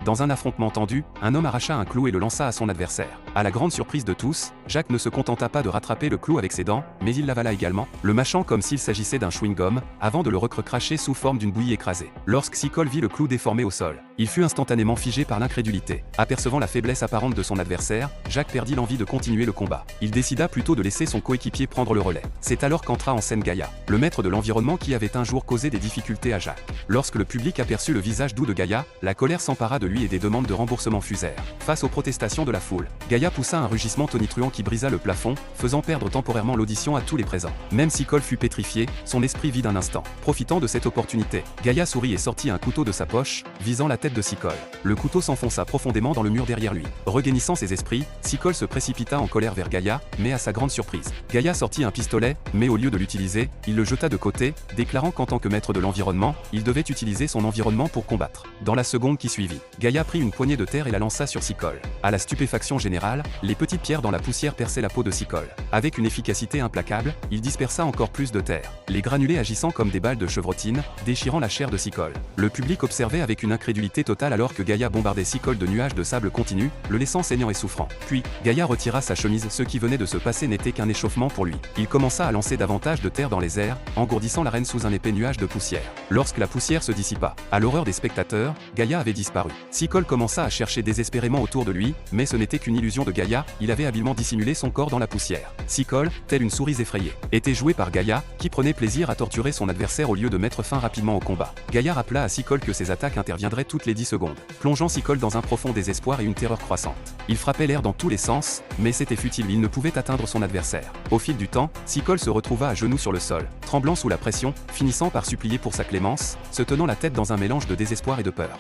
Dans un affrontement tendu, un homme arracha un clou et le lança à son adversaire. À la grande surprise de tous, Jack ne se contenta pas de rattraper le clou avec ses dents, mais il l'avala également, le mâchant comme s'il s'agissait d'un chewing-gum, avant de le recracher sous forme d'une bouillie écrasée. Lorsque Seacoll vit le clou déformé au sol, il fut instantanément figé par l'incrédulité. Apercevant la faiblesse apparente de son adversaire, Jack perdit l'envie de continuer le combat. Il décida plutôt de laisser son coéquipier prendre le relais. C'est alors qu'entra en scène Gaïa, le maître de l'environnement qui avait un jour causé des difficultés à Jack. Lorsque le public aperçut le visage doux de Gaïa, la colère s'empara de lui et des demandes de remboursement fusèrent. Face aux protestations de la foule, Gaïa poussa un rugissement tonitruant qui brisa le plafond, faisant perdre temporairement l'audition à tous les présents. Même Seacoll fut pétrifié, son esprit vide un instant. Profitant de cette opportunité, Gaïa sourit et sortit un couteau de sa poche, visant la tête de Seacoll. Le couteau s'enfonça profondément dans le mur derrière lui. Regainissant ses esprits, Seacoll se précipita en colère vers Gaïa, mais à sa grande surprise, Gaïa sortit un pistolet, mais au lieu de l'utiliser, il le jeta de côté, déclarant qu'en tant que maître de l'environnement, il devait utiliser son environnement pour combattre. Dans la seconde qui suivit, Gaïa prit une poignée de terre et la lança sur Seacoll. À la stupéfaction générale, les petites pierres dans la poussière perçaient la peau de Seacoll. Avec une efficacité implacable, il dispersa encore plus de terre, les granulés agissant comme des balles de chevrotine, déchirant la chair de Seacoll. Le public observait avec une incrédulité totale alors que Gaïa bombardait Seacoll de nuages de sable continu, le laissant saignant et souffrant. Puis, Gaïa retira sa chemise. Ce qui venait de se passer n'était qu'un échauffement pour lui. Il commença à lancer davantage de terre dans les airs, engourdissant l'arène sous un épais nuage de poussière. Lorsque la poussière se dissipa, à l'horreur des spectateurs, Gaïa avait disparu. Seacoll commença à chercher désespérément autour de lui, mais ce n'était qu'une illusion de Gaïa, il avait habilement dissimulé son corps dans la poussière. Seacoll, telle une souris effrayée, était joué par Gaïa, qui prenait plaisir à torturer son adversaire au lieu de mettre fin rapidement au combat. Gaïa rappela à Seacoll que ses attaques interviendraient toutes les 10 secondes, plongeant Seacoll dans un profond désespoir et une terreur croissante. Il frappait l'air dans tous les sens, mais c'était futile, il ne pouvait atteindre son adversaire. Au fil du temps, Seacoll se retrouva à genoux sur le sol, tremblant sous la pression, finissant par supplier pour sa clémence, se tenant la tête dans un mélange de désespoir et de peur.